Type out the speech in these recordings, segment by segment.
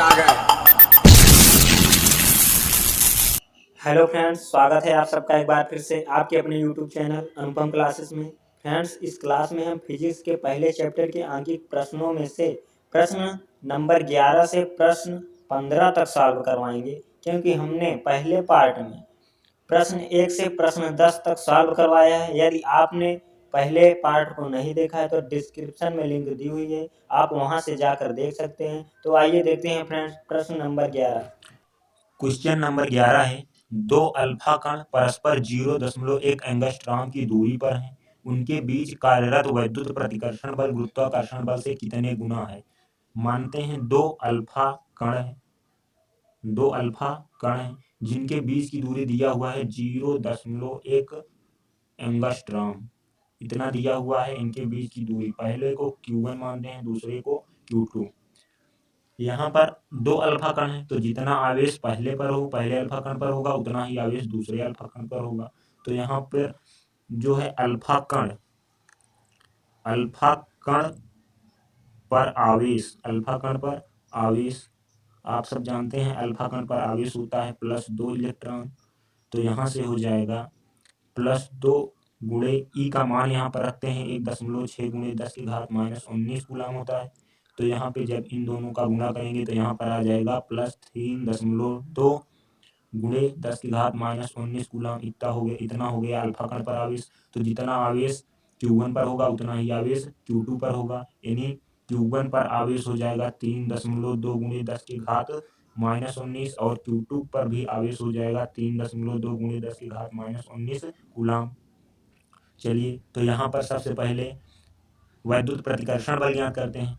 आ गए। Hello friends, स्वागत है आप सबका एक बार फिर से आपके अपने यूट्यूब चैनल अनुपम क्लासेस में। फ्रेंड्स, इस क्लास में हम फिजिक्स के पहले चैप्टर के आंकिक प्रश्नों में से प्रश्न नंबर 11 से प्रश्न 15 तक सॉल्व करवाएंगे, क्योंकि हमने पहले पार्ट में प्रश्न 1 से प्रश्न 10 तक सॉल्व करवाया है। यदि आपने पहले पार्ट को नहीं देखा है तो डिस्क्रिप्शन में लिंक दी हुई है, आप वहां से जाकर देख सकते हैं। तो आइए देखते हैं फ्रेंड्स प्रश्न नंबर 11। क्वेश्चन नंबर 11 है, दो अल्फा कण परस्पर 0.1 एंगस्ट्रॉम की दूरी पर हैं। उनके बीच कार्यरत वैद्युत प्रतिकर्षण बल गुरुत्वाकर्षण बल से कितने गुना है। मानते हैं दो अल्फा कण है जिनके बीच की दूरी दिया हुआ है 0.1 एंगस्ट्रॉम, इतना दिया हुआ है इनके बीच की दूरी। पहले को Q1 मानते हैं, दूसरे को Q2। यहाँ पर दो अल्फा कण है तो जितना आवेश पहले अल्फा कण पर होगा उतना ही आवेश दूसरे अल्फा कण पर होगा। तो यहाँ पर जो है अल्फा कण पर आवेश आप सब जानते हैं, अल्फा कण पर आवेश होता है +2 इलेक्ट्रॉन। तो यहाँ से हो जाएगा +2 गुणे ई का मान यहाँ पर रखते हैं 1.6 गुणे 10⁻⁻19 कूलम होता है। तो यहाँ पे जब इन दोनों का गुणा करेंगे तो यहाँ पर आ जाएगा +3.2 गुणे 10⁻⁻19 कूलम। इतना हो गया अल्फा कण पर आवेश। तो जितना आवेश Q1 पर होगा उतना ही आवेश Q2 पर होगा, यानी Q1 पर आवेश हो जाएगा 3.2 गुणे 10⁻⁻19 और Q2 पर भी आवेश हो जाएगा 3.2 गुणे 10⁻⁻19 कूलम। चलिए, तो यहाँ पर सबसे पहले वैद्युत प्रतिकर्षण बल ज्ञात करते हैं।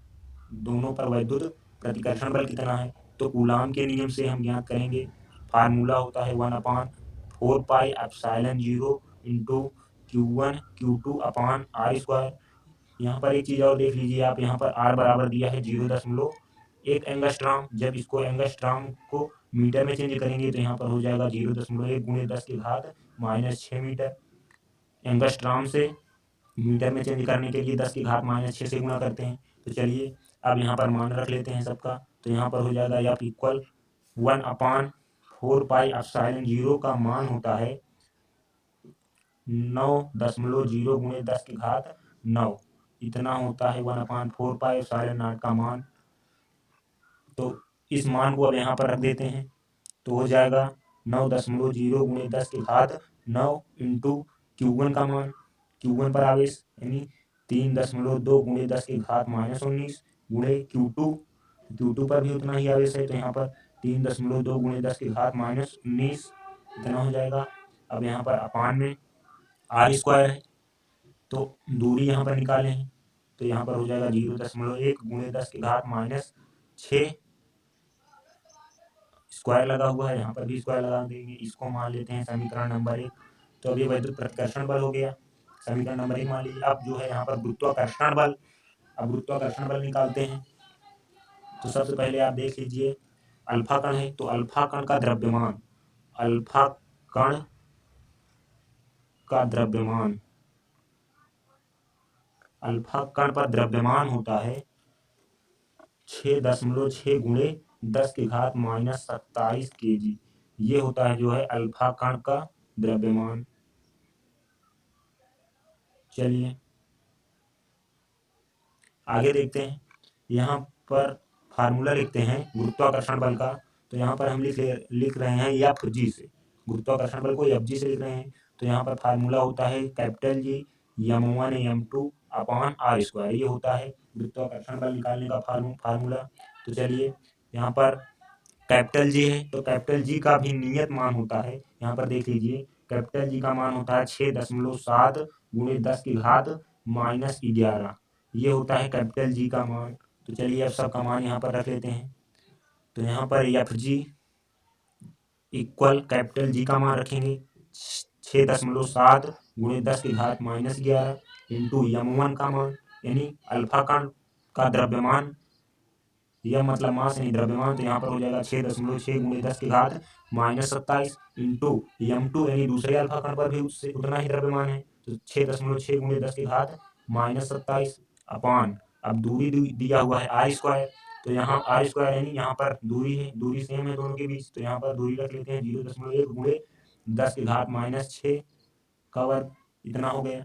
दोनों पर वैद्युत प्रतिकर्षण बल कितना है तो कूलम के नियम से हम ज्ञात करेंगे। फार्मूला होता है 1/4πε0 इंटू Q1 Q2 अपान r²। यहाँ पर एक चीज और देख लीजिए आप, यहाँ पर r बराबर दिया है 0.1 एंगस्ट्रॉम। जब इसको एंगस्ट्रॉम को मीटर में चेंज करेंगे तो यहाँ पर हो जाएगा 0.1 गुणे 10⁻⁻6 मीटर। एंगस्ट्रॉम से मीटर में चेंज करने के लिए 10⁻⁻6 से गुणा करते हैं। तो चलिए अब यहाँ पर मान रख लेते हैं सबका। तो यहाँ पर हो जाएगा F इक्वल 1/4πε0 का मान होता है 9.0 गुणे 10⁻9, इतना होता है 1/4πε0 का मान। तो इस मान को अब यहाँ पर रख देते हैं तो हो जाएगा 9.0 गुणे 10⁻9 इंटू Q1 का मान, Q1 पर आवेश यानी 3.2 गुणे 10⁻⁻19 गुणे Q2 पर भी उतना ही आवेश है। तो यहाँ पर 3.2 गुणे 10⁻⁻19 इतना हो जाएगा। अब यहाँ पर अपान में r² है तो दूरी यहाँ पर निकाले हैं तो यहाँ पर हो जाएगा 0.1 गुणे 10⁻⁻6 स्क्वायर लगा हुआ है, यहाँ पर भी स्क्वायर लगा देंगे। इसको मान लेते हैं समीकरण नंबर 1। तो अब ये वैद्युत प्रतिकर्षण बल हो गया, समीकरण नंबर 1 मान लीजिए। अब जो है यहाँ पर गुरुत्वाकर्षण बल, अब गुरुत्वाकर्षण बल निकालते हैं। तो सबसे पहले आप देख लीजिए अल्फा कण है तो अल्फा कण का द्रव्यमान अल्फा कण पर द्रव्यमान होता है 6.6 गुणे 10⁻⁻27 kg। ये होता है जो है अल्फा कण का द्रव्यमान। चलिए आगे देखते हैं। यहाँ पर फार्मूला लिखते हैं गुरुत्वाकर्षण बल का। तो यहाँ पर हम लिख रहे हैं Fg से, गुरुत्वाकर्षण बल को Fg से लिख रहे हैं। तो यहाँ पर फार्मूला होता है G m1 m2 अपान r²। ये होता है गुरुत्वाकर्षण बल निकालने का फार्मूला। तो चलिए यहाँ पर G है तो G का भी नियत मान होता है, यहाँ पर देख लीजिए G का मान होता है 6.7 गुणे 10⁻⁻11। ये होता है G का मान। तो चलिए अब सबका मान यहाँ पर रख लेते हैं। तो यहाँ पर Fg इक्वल G का मान रखेंगे 6.7 गुणे 10⁻⁻11 इंटू m1 का मान यानी अल्फा कण का द्रव्यमान, यह मतलब मास यानी द्रव्यमान। तो यहाँ पर हो जाएगा 6.6 गुणे 10⁻⁻27 इंटू m2 यानी दूसरे अल्फा कण पर भी उससे उतना ही द्रव्यमान है। तो 6.6 गुणे 10⁻⁻27 अपान, अब दूरी दिया हुआ है r²। तो यहाँ आर स्क्वायर यानी यहाँ पर दूरी है, दूरी सेम है दोनों के बीच, तो यहाँ पर दूरी रख लेते हैं 0.1 गुणे 10 की घात -6 का वर्ग, इतना हो गया।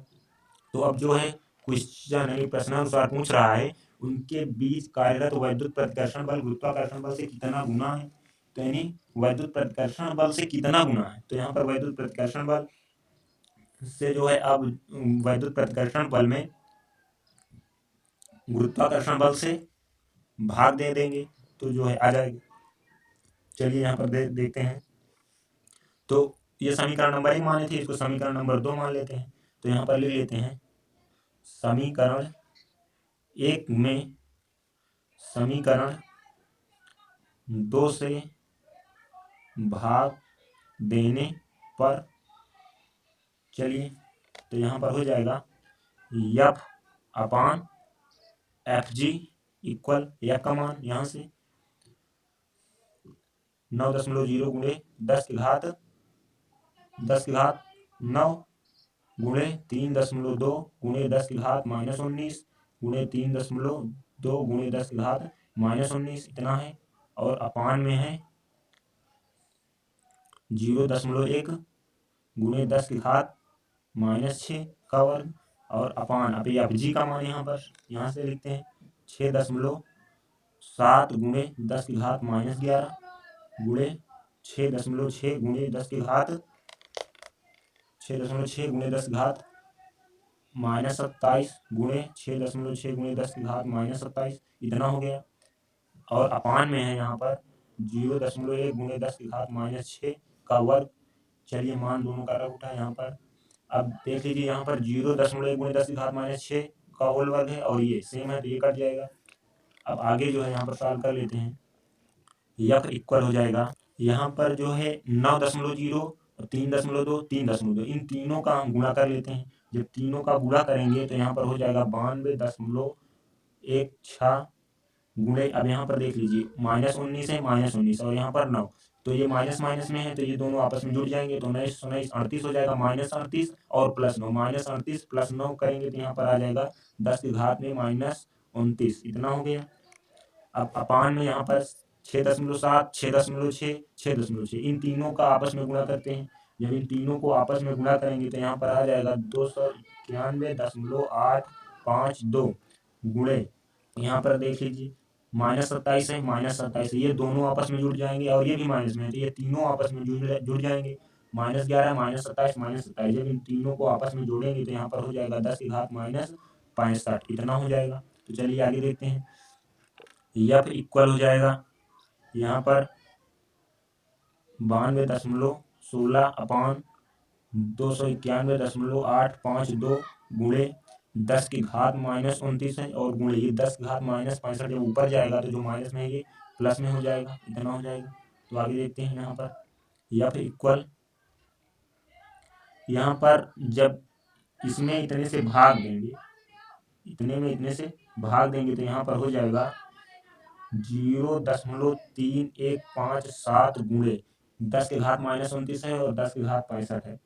तो अब जो है क्वेश्चन यानी प्रश्नानुसार पूछ रहा है उनके बीच कार्यरत वैद्युत प्रतिकर्षण बल गुरुत्वाकर्षण बल से कितना गुना है, तो यानी वैद्युत प्रतिकर्षण बल से कितना गुना है। तो यहाँ पर वैद्युत प्रतिकर्षण बल से जो है अब वैद्युत प्रतिकर्षण बल में गुरुत्वाकर्षण बल से भाग दे देंगे तो जो है आ जाएगा। चलिए यहाँ पर देखते हैं। तो ये समीकरण नंबर 1 माने थे, इसको समीकरण नंबर 2 मान लेते हैं। तो यहाँ पर लिख लेते हैं समीकरण 1 में समीकरण 2 से भाग देने पर, चलिए तो यहाँ पर हो जाएगा F अपान FG इक्वल F का मान यहाँ से 9.0 गुणे 10 की घात 9 गुणे 3.2 गुणे 10 की घात -19 गुणे 3.2 गुणे 10 की घात -19 इतना है, और अपान में है 0.1 गुणे 10 की घात -6 का वर्ग, और अपान अब FG का मान यहाँ से लिखते हैं 6.7 गुणे 10 की घात -11 गुणे 6.6 गुणे 10 की घात 6.6 गुणे 10 की घात -27 गुणे 6.6 गुणे 10 की घात -27 इतना हो गया, और अपान में है यहाँ पर 0.1 गुणे 10 की घात -6 का वर्ग। चलिए मान दोनों का रख उठा यहाँ पर। अब देख लीजिए यहाँ पर 0.1 गुणे 10 की घात -6 का होल वर्ग है और ये सेम है तो ये कट जाएगा। अब आगे जो है यहाँ पर सॉल्व कर लेते हैं। F इक्वल हो जाएगा यहाँ पर जो है 9.0 3.2 3.2 इन तीनों का हम गुणा कर लेते हैं। जब तीनों का गुणा करेंगे तो यहाँ पर हो जाएगा 92.16 गुणे, अब यहाँ पर देख लीजिए -19 है -19 और यहाँ पर 9, तो ये माइनस माइनस में है तो ये दोनों आपस में जुड़ जाएंगे तो 19 19 38 हो जाएगा, -38 और +9 -38 + 9 करेंगे तो यहाँ पर आ जाएगा 10 की घात में -29 इतना हो गया। अब अपान में यहाँ पर 6.7 6.6 6.6 इन तीनों का आपस में गुणा करते हैं। जब इन तीनों को आपस में गुणा करेंगे तो यहाँ पर आ जाएगा 291.852 गुणे, यहाँ पर देख लीजिए -27 है -27 ये दोनों आपस में जुड़ जाएंगे और ये भी माइनस में है तो ये तीनों आपस में जुड़ जाएंगे। -11 -27 -27 जब इन तीनों को आपस में जोड़ेंगे तो यहाँ पर हो जाएगा 10 की घात -65 इतना हो जाएगा। तो चलिए आगे देखते हैं। F इक्वल हो जाएगा यहाँ पर 92.16 अपान 291.852 गुणे 10 की घात -29 है और गुणे ये 10 की घात -65 जब ऊपर जाएगा तो जो माइनस में है ये प्लस में हो जाएगा, इतना हो जाएगा। तो आगे देखते हैं यहाँ पर F इक्वल, यहाँ पर जब इसमें इतने से भाग देंगे, इतने में इतने से भाग देंगे तो यहाँ पर हो जाएगा 0.3157 गुणे 10 की घात -29 है और 10 की घात 65 है।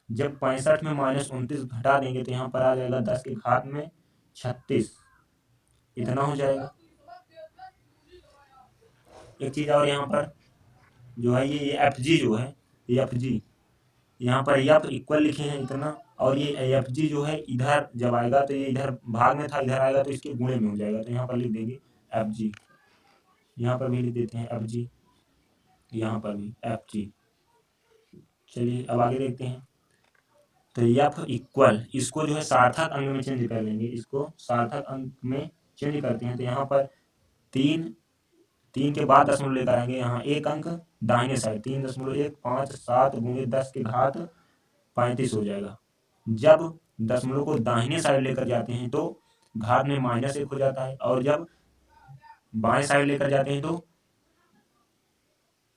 जब 65 में -29 घटा देंगे तो यहाँ पर आ जाएगा 10 की घात में 36 इतना हो जाएगा। एक चीज और यहाँ पर जो है ये FG जो है ये FG यहाँ पर F इक्वल लिखे हैं इतना, और ये FG जो है इधर जब आएगा तो ये इधर भाग में था इधर आएगा तो इसके गुणे में हो जाएगा तो यहाँ पर लिख देंगे FG, यहाँ पर भी लिख देते हैं FG, यहाँ पर भी FG। चलिए अब आगे देखते हैं। तो F इक्वल इसको जो है सार्थक अंक में चेंज कर लेंगे, इसको सार्थक अंक में चेंज करते हैं तो यहाँ पर 3 के बाद दशमलव लेकर आएंगे, यहाँ एक अंक दाहिने साइड 3.157 गुणे 10 की घात 35 हो जाएगा। जब दशमलव को दाहिने साइड लेकर जाते हैं तो घात में -1 हो जाता है और जब बाएं साइड लेकर जाते हैं तो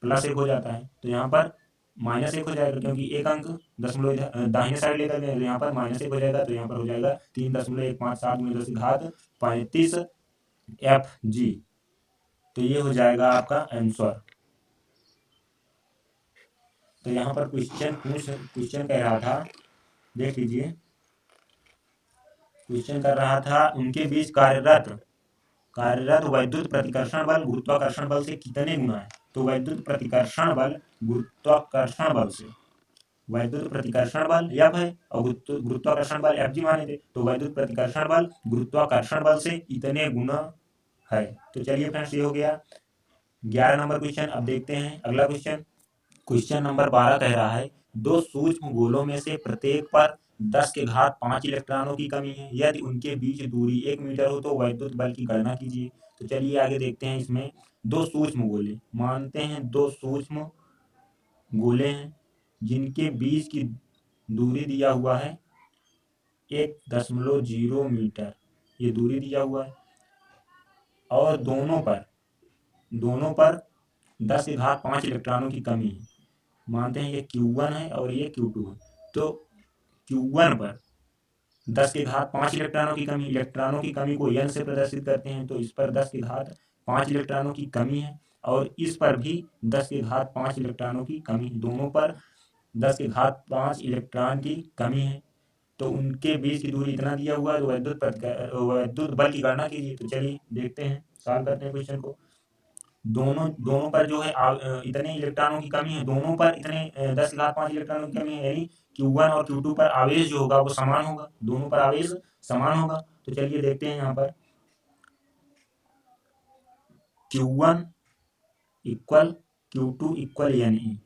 +1 हो जाता है। तो यहाँ पर -1 हो जाएगा क्योंकि एक अंक दशमलव दाहिने साइड लेकर गए तो यहाँ पर -1 हो जाएगा तो यहाँ पर हो जाएगा 3.157 गुणे 10 की घात 35 FG। तो ये हो जाएगा आपका आंसर। तो यहाँ पर क्वेश्चन कह रहा था, देख लीजिए क्वेश्चन कर रहा था उनके बीच कार्यरत कार्यरत वैद्युत प्रतिकर्षण बल गुरुत्वाकर्षण बल से कितने गुना है। तो वैद्युत प्रतिकर्षण बल गुरुत्वाकर्षण बल से, वैद्युत प्रतिकर्षण बल F है और गुरुत्वाकर्षण बल Fg माने थे, तो वैद्युत प्रतिकर्षण बल गुरुत्वाकर्षण बल से इतने गुना है। तो चलिए फ्रेंड्स, ये हो गया 11 नंबर क्वेश्चन। अब देखते हैं अगला क्वेश्चन। क्वेश्चन नंबर 12 कह रहा है, दो सूक्ष्म गोलों में से प्रत्येक पर 10 के घात 5 इलेक्ट्रॉनों की कमी है। यदि उनके बीच दूरी 1 मीटर हो तो वैद्युत बल की गणना कीजिए। तो चलिए आगे देखते हैं। इसमें दो सूक्ष्म गोले मानते हैं, दो सूक्ष्म गोले हैं जिनके बीच की दूरी दिया हुआ है 1.0 मीटर, ये दूरी दिया हुआ है और दोनों पर 10 के घात 5 इलेक्ट्रॉनों की कमी है। मानते हैं ये Q1 है और ये Q2 है। तो Q1 पर 10 के घात 5 इलेक्ट्रॉनों की कमी, इलेक्ट्रॉनों की कमी को n से प्रदर्शित करते हैं। तो इस पर 10 के घात 5 इलेक्ट्रॉनों की कमी है और इस पर भी 10 के घात 5 इलेक्ट्रॉनों की कमी, दोनों पर 10 के घात 5 इलेक्ट्रॉन की कमी है। तो उनके बीच की दूरी इतना दिया हुआ है। तो वैद्युत बल की गणना कीजिए। तो चलिए देखते हैं, सॉल्व करते हैं क्वेश्चन को। दोनों पर जो है इतने इलेक्ट्रॉनों की कमी है, दोनों पर इतने 10 के घात 5 इलेक्ट्रॉनों की कमी है, यानी Q1 और Q2 पर आवेश जो होगा वो समान होगा, दोनों पर आवेश समान होगा। तो चलिए देखते हैं यहाँ पर Q1 equal Q2 equal NE।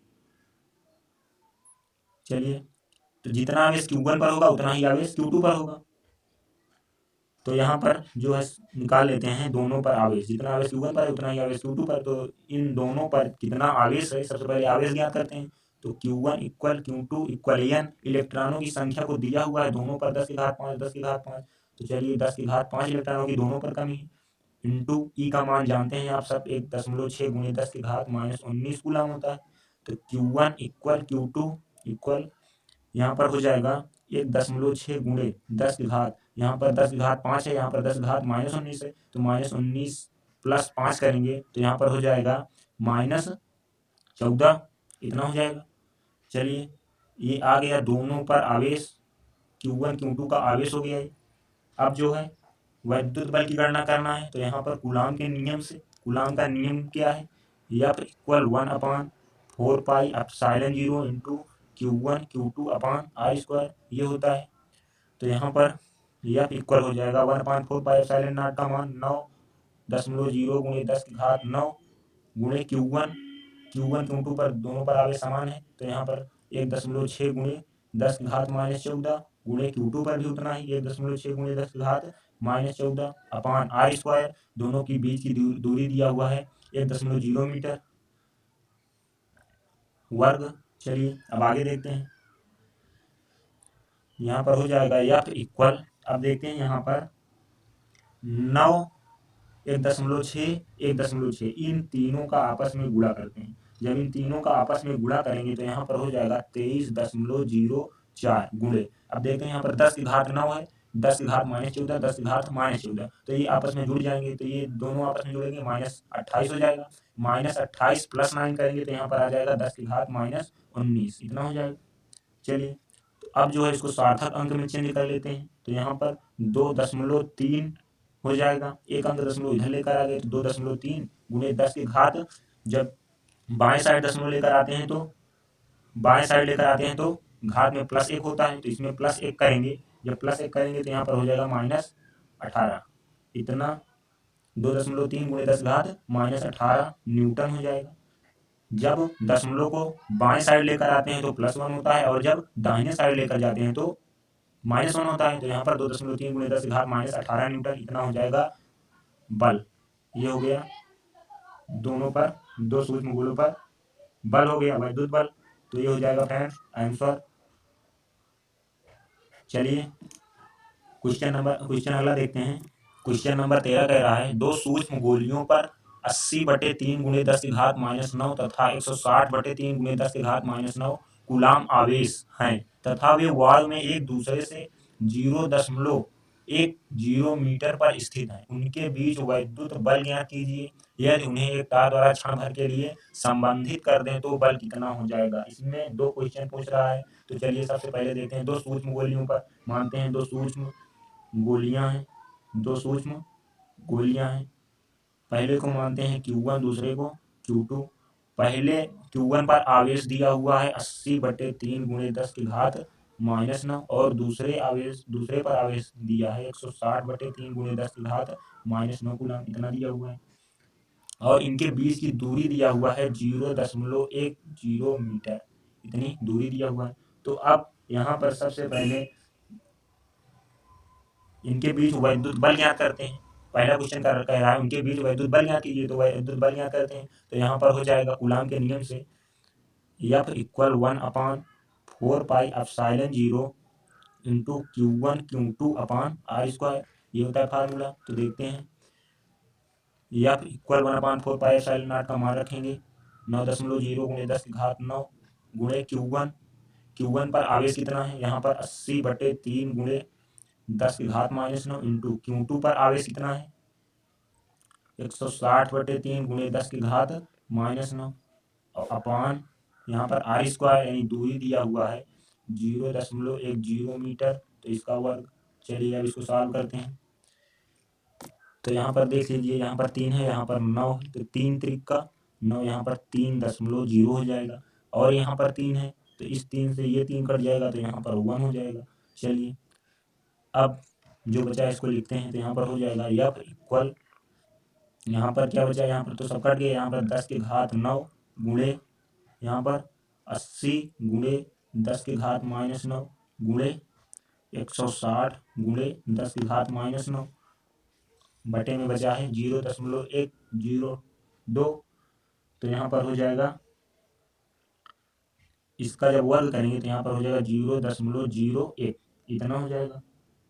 चलिए, तो जितना आवेश Q1 पर होगा उतना ही आवेश Q2 पर होगा। तो यहाँ पर जो है निकाल लेते हैं दोनों पर आवेश, जितना आवेश Q1 पर है उतना ही आवेश Q2 पर। तो इन दोनों पर कितना आवेश है, सबसे पहले आवेश ज्ञात करते हैं। तो Q1 equal Q2 equal N, इलेक्ट्रॉनों की संख्या को दिया हुआ है, दोनों पर 10 के घात 5 10 के घात 5। तो चलिए 10 के घात 5 इलेक्ट्रॉनों की दोनों पर कमी है, इंटू ई का मान जानते हैं आप सब, 1.6 गुणे 10 के घात -19 कूलम होता है। तो Q1 इक्वल Q2 इक्वल, यहाँ पर हो जाएगा 1.6 गुणे 10 की घात, यहाँ पर 10 की घात 5 है, यहाँ पर 10 की घात -19 है। तो -19 प्लस 5 करेंगे तो यहाँ पर हो जाएगा -14, इतना हो जाएगा। चलिए, ये आ गया दोनों पर आवेश, Q1 Q2 का आवेश हो गया है। अब जो है वैद्युत बल की गणना करना है। तो यहाँ पर कूलाम के नियम से, कूलाम का नियम क्या है, F equal 1/4 pi epsilon 0 into Q1 Q2 upon R square, ये होता है। तो यहाँ पर F इक्वल हो जाएगा 1/4 पाई एप्सिलॉन नॉट का मान 9.0 गुणे 10 की घात 9 गुणे Q1 Q2 पर दोनों पर आवेश समान है। तो यहाँ पर 1.6 गुणे 10 की घात -14 गुणे Q2 पर भी उतना ही 1.6 गुणे 10 की घात -14 अपान R स्क्वायर, दोनों की बीच की दूरी दिया हुआ है 1.0 मीटर वर्ग। चलिए अब आगे देखते हैं। यहाँ पर हो जाएगा F इक्वल, अब देखते हैं यहाँ पर 9 1.6 1.6, इन तीनों का आपस में गुणा करते हैं। जब इन तीनों का आपस में गुणा करेंगे तो यहाँ पर हो जाएगा 23.04 गुणे, अब देखते हैं यहाँ पर 10 की घात 9 है, 10 की घात -14 10 की घात -14, तो ये आपस में जुड़ जाएंगे। तो ये दोनों आपस में जुड़ेंगे, -28 हो जाएगा। -28 प्लस 9 करेंगे तो यहाँ पर आ जाएगा 10 की घात -19, इतना हो जाएगा। चलिए, तो अब जो है इसको सार्थक अंक में चेंज कर लेते हैं। तो यहाँ पर 2.3 हो जाएगा, एक अंक दशमलव इधर लेकर आ गए तो 2.3 गुणे 10 की घात, जब बाएं साइड दशमलव लेकर आते हैं तो बाएं साइड लेकर आते हैं तो घात में +1 होता है, तो इसमें +1 करेंगे। जब +1 करेंगे तो यहाँ पर हो जाएगा -18, इतना 2.3 गुणे 10 घात -18 न्यूटन हो जाएगा। जब दशमलव को बाएं साइड लेकर आते हैं तो +1 होता है और जब दाहिने साइड लेकर जाते हैं तो -1 होता है। तो यहाँ पर 2.3 गुणे 10 घात -18 न्यूटन, इतना हो जाएगा बल। ये हो गया दोनों पर, दो सूक्ष्म गोलों पर बल हो गया, वैद्युत बल। तो ये हो जाएगा फ्रेंड्स आंसर। चलिए क्वेश्चन अगला देखते हैं। क्वेश्चन नंबर 13 कह रहा है, दो सूक्ष्म गोलियों पर 80/3 गुणे 10 की घात -9 तथा 160/3 गुणे 10 की घात -9 कूलाम आवेश हैं तथा वे वायु में एक दूसरे से 0.10 मीटर पर स्थित हैं। उनके बीच वैद्युत बल ज्ञात कीजिए। यदि उन्हें एक तार द्वारा क्षण भर के लिए संबंधित कर दें तो बल कितना हो जाएगा। इसमें दो क्वेश्चन पूछ रहा है। तो चलिए सबसे पहले देखते हैं, दो सूक्ष्म गोलियों पर मानते हैं, दो सूक्ष्म गोलियां हैं, दो सूक्ष्म गोलियां हैं पहले को मानते हैं Q1, दूसरे को Q2। पहले Q1 पर आवेश दिया हुआ है 80/3 × 10⁻⁻⁹ और दूसरे पर आवेश दिया है 160/3 × 10⁻⁻⁹ कूलम, इतना दिया हुआ है। और इनके बीच की दूरी दिया हुआ है 0.10 मीटर, इतनी दूरी दिया हुआ है। तो अब यहाँ पर सबसे पहले इनके बीच वैद्युत बल ज्ञात करते हैं। पहला क्वेश्चन कह रहा है उनके बीच वैद्युत बल ज्ञात कीजिए, तो वैद्युत बल ज्ञात करते हैं। तो यहाँ पर हो जाएगा कूलाम के नियम से F = 1/4πε0 × Q1 Q2/r², ये होता है फार्मूला। तो देखते हैं F = 1/4πε0 का मान रखेंगे 9.0 × 10⁻⁹ गुणे Q1 पर आवेश कितना है, यहाँ पर 80/3 × 10⁻⁻⁹ इंटू Q2 पर आवेश कितना है 160/3 × 10⁻⁻⁹ और अपान यहाँ पर r² यानी दूरी दिया हुआ है 0.10 मीटर, तो इसका वर्ग। चलिए अब इसको सॉल्व करते हैं। तो यहाँ पर देख लीजिए, यहाँ पर 3 है, यहाँ पर 9 है, तो 3 त्रिक का 9, यहाँ पर 3.0 हो जाएगा। और यहाँ पर 3 है, तो इस 3 से ये 3 कट जाएगा, तो यहाँ पर 1 हो जाएगा। चलिए अब जो बचा है इसको लिखते हैं। तो यहाँ पर हो जाएगा F = यहाँ पर क्या बचा, यहाँ पर तो सब कट गया, यहाँ पर 10⁹ गुणे यहाँ पर 80 × 10⁻⁹ गुणे 160 × 10⁻⁹ बटे में बचा है 0.102। तो यहाँ पर हो जाएगा, इसका जब वर्ग करेंगे तो यहाँ पर हो जाएगा 0.01, इतना हो जाएगा।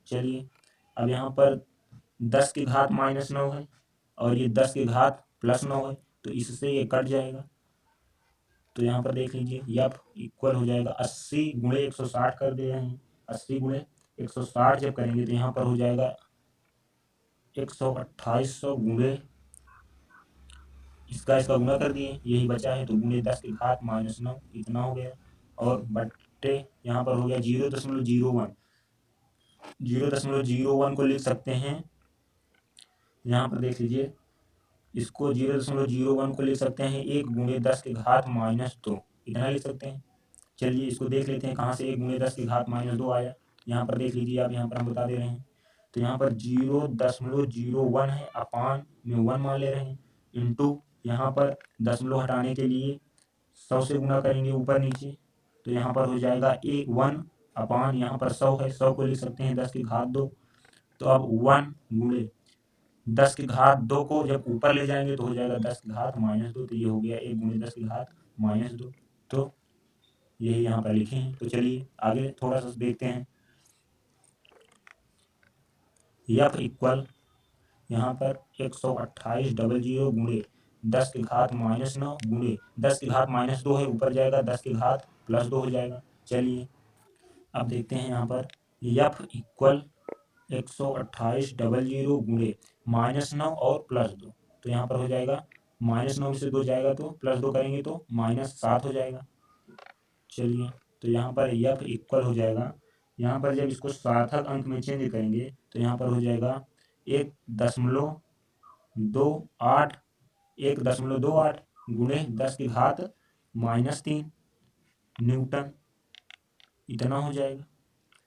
चलिए अब यहाँ पर 10⁻⁹ है और ये 10⁻+9 है, तो इससे ये कट जाएगा। तो यहाँ पर देख लीजिए F = हो जाएगा 80 × 160 कर दे रहे हैं, 80 × 160 जब करेंगे तो यहाँ पर हो जाएगा 12800 गुणे इसका गुणा कर दिए, यही बचा है, तो गुणे 10⁻⁹ इतना हो गया। और बट्टे यहाँ पर हो गया 0.01, 0.01 को लिख सकते हैं, यहाँ पर देख लीजिए इसको 0.01 को लिख सकते हैं 1 × 10⁻⁻2, इतना लिख सकते हैं। चलिए इसको देख लेते हैं कहाँ से 1 × 10⁻2 आया। यहाँ पर देख लीजिए, आप यहाँ पर हम बता दे रहे हैं। तो यहाँ पर 0.01 है, अपान में 1 मान ले रहे हैं, इंटू यहाँ पर दशमलव हटाने के लिए 100 से गुना करेंगे ऊपर नीचे, तो यहाँ पर हो जाएगा 1 अपान यहाँ पर 100 है, 100 को लिख सकते हैं 10⁻2। तो अब 1 × 10⁻2 को जब ऊपर ले जाएंगे तो हो जाएगा 10⁻-2, तो ये हो गया 1 × 10⁻-2। तो यही यहाँ पर लिखे हैं। तो चलिए आगे थोड़ा सा देखते हैं। F = यहाँ पर 12800 गुणे 10⁻⁻9 गुणे 10⁻-2 है, ऊपर जाएगा 10⁻+2 हो जाएगा। चलिए अब देखते हैं यहाँ पर F = 12800 गुणे -9 और +2, तो यहाँ पर हो जाएगा -9 में से 2 जाएगा तो +2 करेंगे तो -7 हो जाएगा। चलिए तो यहाँ पर F = हो जाएगा, यहाँ पर जब इसको सार्थक अंक में चेंज करेंगे तो यहाँ पर हो जाएगा 1.28 गुणे 10⁻−3 न्यूटन, इतना हो जाएगा।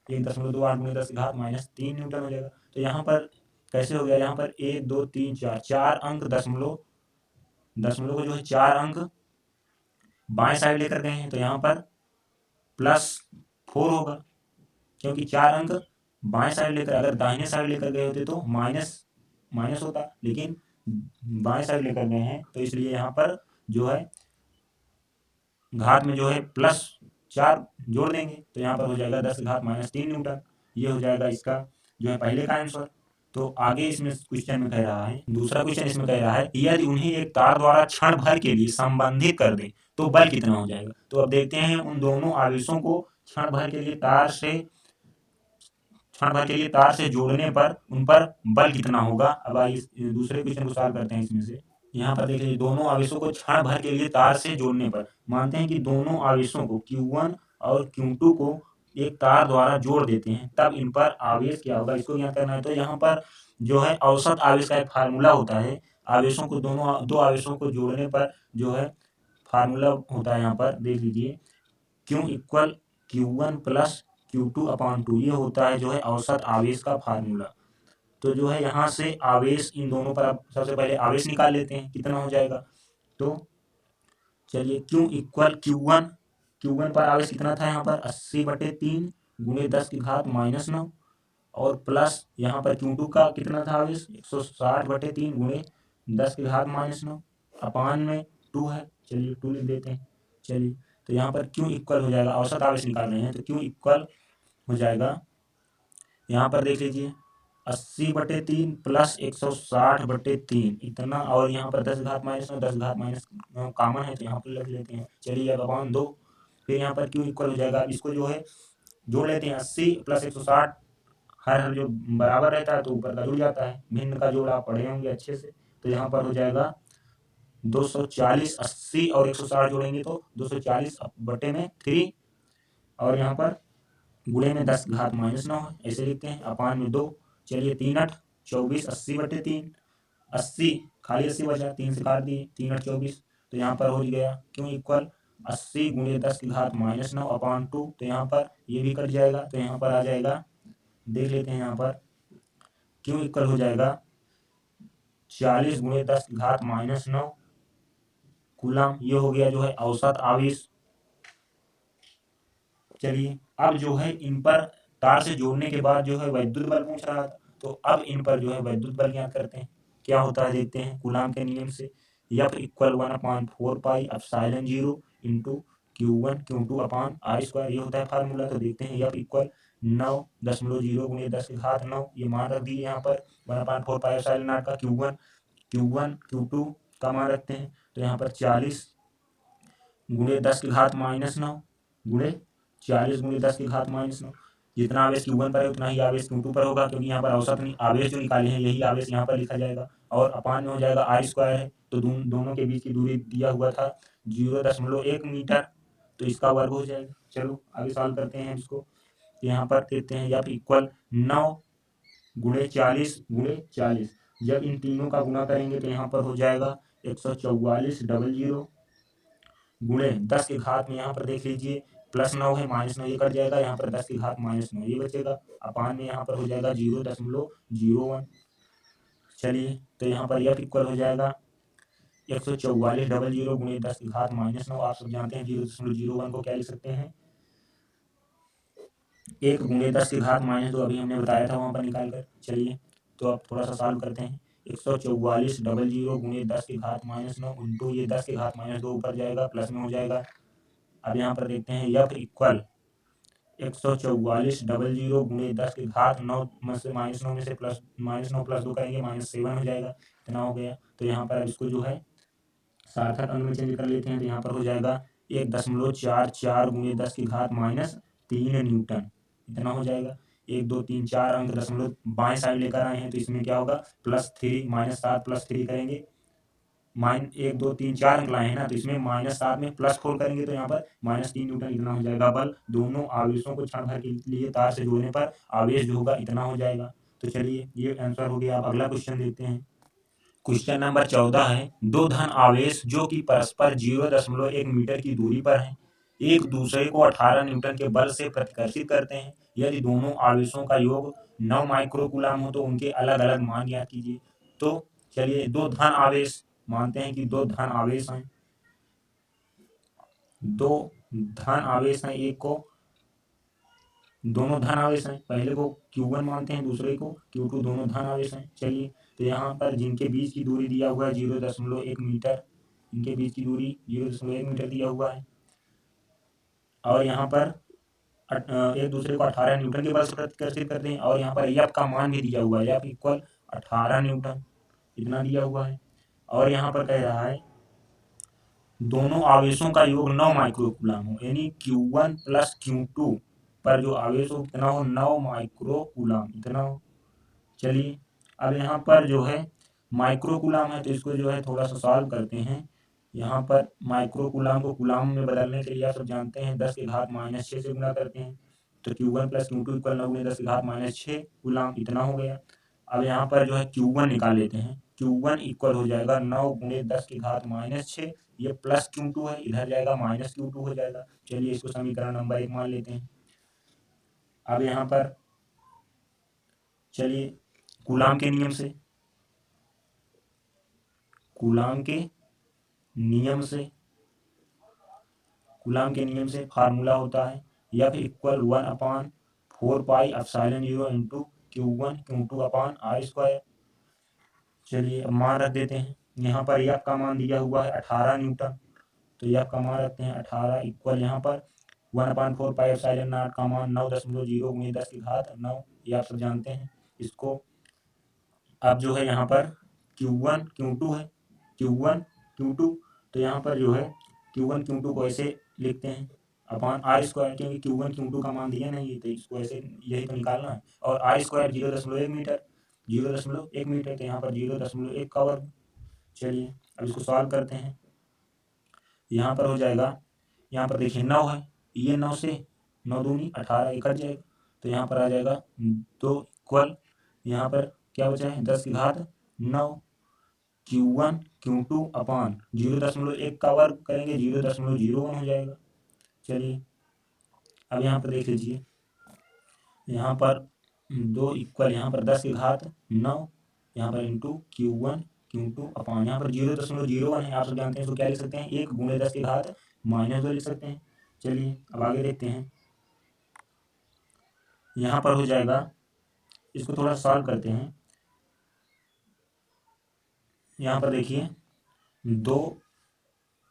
1.28 गुणे 10⁻−3 न्यूटन हो जाएगा। तो यहाँ पर कैसे हो गया, यहाँ पर 1 2 3 4 अंक दशमलव को जो है 4 अंक बाएं साइड लेकर गए हैं, तो यहाँ पर +4 होगा, क्योंकि 4 अंक बाएं साइड लेकर, अगर दाहिने साइड लेकर गए होते तो माइनस होता, लेकिन बाएं साइड लेकर गए हैं तो इसलिए यहाँ पर जो है घात में जो है +4 जोड़ देंगे, तो यहाँ पर हो जाएगा 10⁻−3 न्यूटन। ये हो जाएगा इसका जो है पहले का आंसर। तो आगे इसमें क्वेश्चन में कह रहा है, दूसरा क्वेश्चन इसमें कह रहा है यदि उन्हें एक तार द्वारा क्षण भर के लिए संबंधित कर दे तो बल कितना हो जाएगा। तो अब देखते हैं उन दोनों आवेशों को क्षण भर के लिए तार से जोड़ने पर उन पर बल कितना होगा। अब आइए दूसरे क्वेश्चन को सॉल्व करते हैं। इसमें से यहाँ पर देख लीजिए, दोनों आवेशों को क्षण भर के लिए तार से जोड़ने पर, मानते हैं कि दोनों आवेशों को Q1 और Q2 को एक तार द्वारा जोड़ देते हैं, तब इन पर आवेश क्या होगा, इसको ज्ञात करना है। तो यहाँ पर जो है औसत आवेश का एक फार्मूला होता है, आवेशों को दो आवेशों को जोड़ने पर जो है फार्मूला होता है यहाँ पर देख लीजिए, Q equal Q1 plus Q2/2, ये होता है जो है औसत आवेश का फार्मूला। तो जो है यहाँ से आवेश इन दोनों पर आप सबसे पहले आवेश निकाल लेते हैं, कितना हो जाएगा। तो चलिए Q इक्वल Q1 पर आवेश कितना था यहाँ पर 80/3 गुणे 10⁻⁻9 और प्लस यहाँ पर Q2 का कितना था आवेश 160/3 गुणे 10⁻⁻9 अपान में 2 है। चलिए 2 लिख देते हैं। चलिए तो यहाँ पर Q इक्वल हो जाएगा, औसत आवेश निकाल रहे हैं तो Q इक्वल हो जाएगा, यहाँ पर देख लीजिए 80/3 प्लस 160/3 इतना, और यहाँ पर 10⁻⁻9 कॉमन है तो यहाँ पर लिख लेते हैं। चलिए अब अपान 2, फिर यहाँ पर Q इक्वल हो जाएगा, इसको जो है जोड़ लेते हैं 80 प्लस 160, हर जो बराबर रहता है तो ऊपर का जुड़ जाता है, भिन्न का जोड़ आप पढ़े होंगे अच्छे से। तो यहाँ पर हो जाएगा 240, 80 और 160 जोड़ेंगे तो 240/3 और यहाँ पर गुणे में 10⁻⁻9 है, ऐसे लिखते हैं अपान में 2। चलिए 3×8 24, 80/3, 80 खाली 80 बचा, 3 से काट दिए, 3×8 24, तो यहाँ पर हो गया Q इक्वल 80 गुणे 10⁻⁻9 अपान 2, तो यहाँ पर ये भी कट जाएगा, तो यहाँ पर आ जाएगा, देख लेते हैं यहाँ पर Q इक्वल हो जाएगा 40 गुणे 10⁻⁻9 कूलम, ये हो गया जो है औसत आवेश। चलिए अब जो है इन पर तार से जोड़ने के बाद जो है वैद्युत बल पूछ रहा था, तो अब इन पर जो है वैद्युत बल ज्ञात करते हैं। क्या होता है देखते हैं कूलाम के नियम से, F equal 1/4πε0 into Q1 Q2/r², ये होता है फार्मूला। तो देखते हैं F इक्वल 9.0 गुणे 10⁻9, ये मान रख दिए यहाँ पर 1/4πε0 का Q1 Q2 का मान रखते हैं, तो यहाँ पर 40 गुणे 10⁻9 गुणे 40 गुणे 10⁻9, जितना आवेश Q1 पर है उतना ही आवेश Q2 पर होगा, क्योंकि यहाँ पर औसत आवेश जो निकाले हैं यही आवेश यहाँ पर लिखा जाएगा, और अपान में हो जाएगा r² है, तो दोनों के बीच की दूरी दिया हुआ था 0.1 मीटर, तो इसका वर्ग हो जाएगा। चलो आगे सॉल्व करते हैं इसको, यहाँ पर देते हैं F इक्वल 9 गुणे 40 गुणे 40, जब इन तीनों का गुणा करेंगे तो यहाँ पर हो जाएगा 144 गुणे 10 के घात में, यहाँ पर देख लीजिए +9 है, -9 ये कट जाएगा, यहाँ पर 10 के घात -9 ये बचेगा, अपान में यहाँ पर हो जाएगा 0.01। चलिए तो यहाँ पर F इक्वल हो जाएगा 144 गुणे 10 के घात -9, आप सब जानते हैं 0.01 को क्या लिख सकते हैं, 1 गुणे 10 के घात -2, अभी हमने बताया था वहाँ पर निकाल कर। चलिए तो अब थोड़ा सा सॉल्व करते हैं, 144 गुणे 10 के घात -9 इंटू ये 10 के घात -2 ऊपर जाएगा, प्लस में हो जाएगा। अब यहाँ पर देखते हैं F इक्वल 144 गुणे 10 के घात 9 में से -9 में से -9 + 2 करेंगे -7 हो जाएगा, इतना हो गया। तो यहाँ पर इसको जो है सार्थक अंक में चेंज कर लेते हैं, तो यहाँ पर हो जाएगा 1.44 गुणे 10 के घात -3 न्यूटन, इतना हो जाएगा। 1 2 3 4 अंक दशमलव बाएं साइड लेकर आए हैं, तो इसमें क्या होगा +3 -7 +3 करेंगे, 1 2 3 4 अंक लाए हैं ना, तो इसमें -7 में +4 करेंगे तो यहाँ पर -3 न्यूटन इतना हो जाएगा बल। दोनों आवेशों को क्षण भर के लिए तार से जोड़ने पर आवेश जो होगा इतना हो जाएगा। तो चलिए ये आंसर हो गया। आप अगला क्वेश्चन देखते हैं। क्वेश्चन नंबर 14 है, दो धन आवेश जो कि परस्पर 0.1 मीटर की दूरी पर हैं, एक दूसरे को 18 न्यूटन के बल से प्रतिकर्षित करते हैं। यदि दोनों आवेशों का योग 9 माइक्रोकूलम हो तो उनके अलग अलग मान ज्ञात कीजिए। तो चलिए दो धन आवेश मानते हैं कि दो धन आवेश हैं, एक को दोनों धन आवेश हैं, पहले को Q1 मानते हैं, दूसरे को Q2, दोनों धन आवेश हैं। चलिए तो यहाँ पर जिनके बीच की दूरी दिया हुआ है 0.1 मीटर, इनके बीच की दूरी 0.1 मीटर दिया हुआ है, और यहाँ पर एक दूसरे को 18 न्यूटन के बल से प्रतिकर्षित करते हैं, और यहाँ पर F का मान भी दिया हुआ है, F इक्वल 18 न्यूटन इतना दिया हुआ है। और यहाँ पर कह रहा है दोनों आवेशों का योग 9 माइक्रोकूलम हो, यानी Q1 + Q2 पर जो आवेश हो कितना हो 9 माइक्रोकूलम इतना हो। चलिए अब यहाँ पर जो है माइक्रोकूलम है, तो इसको जो है थोड़ा सा सॉल्व करते हैं। यहाँ पर माइक्रोकूलम को कूलम में बदलने के लिए आप सब जानते हैं 10 के घात -6 से गुणा करते हैं, तो Q1 + Q2 इक्वल 9 गुणे 10 के घात -6 कूलम इतना हो गया। अब यहाँ पर जो है Q1 निकाल लेते हैं, Q1 इक्वल हो जाएगा 9 गुणे 10 की घात -6, ये प्लस Q2 है, इधर जाएगा माइनस Q2 हो जाएगा। चलिए इसको समीकरण नंबर 1 मान लेते हैं। अब यहाँ पर चलिए कूलाम के नियम से, कूलाम के नियम से कूलाम के नियम से फार्मूला होता है F equal 1/4πε0 into Q1 Q2 upon R square. चलिए अब मान रख देते हैं। यहाँ पर F का मान दिया हुआ है 18 न्यूटन, तो F का मान रखते हैं 18 इक्वल यहाँ पर 1/4πε0 का मान 9.0 गुणे 10 की घात 9, ये आप सब जानते हैं इसको। अब जो है यहाँ पर Q1 Q2 है, Q1 Q2, तो यहाँ पर जो है Q1 Q2 को ऐसे लिखते हैं अपान R स्क्वायर, क्योंकि Q1 Q2 का मान दिया नहीं है तो इसको ऐसे यही तो निकालना है। और R स्क्वायर 0.1 मीटर, 0.1 मीटर, तो यहाँ पर 0.1 का वर्ग। चलिए अब इसको सॉल्व करते हैं। यहाँ पर हो जाएगा, यहाँ पर देखिए 9 है, ये 9 से 9 दूनी 18 ये कट जाएगा, तो यहाँ पर आ जाएगा 2 इक्वल, यहाँ पर क्या बचा है 10 की घात 9, Q1 Q2 अपान 0.1 का वर्ग करेंगे 0.01 हो जाएगा। चलिए अब यहाँ पर देख लीजिए, यहाँ पर 2 इक्वल, यहाँ पर 10 की घात 9, यहाँ पर इंटू Q1 Q2 अपान, यहाँ पर 0.01 है, आप सब जानते हैं इसको क्या लिख सकते हैं, 1 गुणे 10 की घात -2 लिख सकते हैं। चलिए अब आगे देखते हैं। यहाँ पर हो जाएगा, इसको थोड़ा सॉल्व करते हैं। यहाँ पर देखिए 2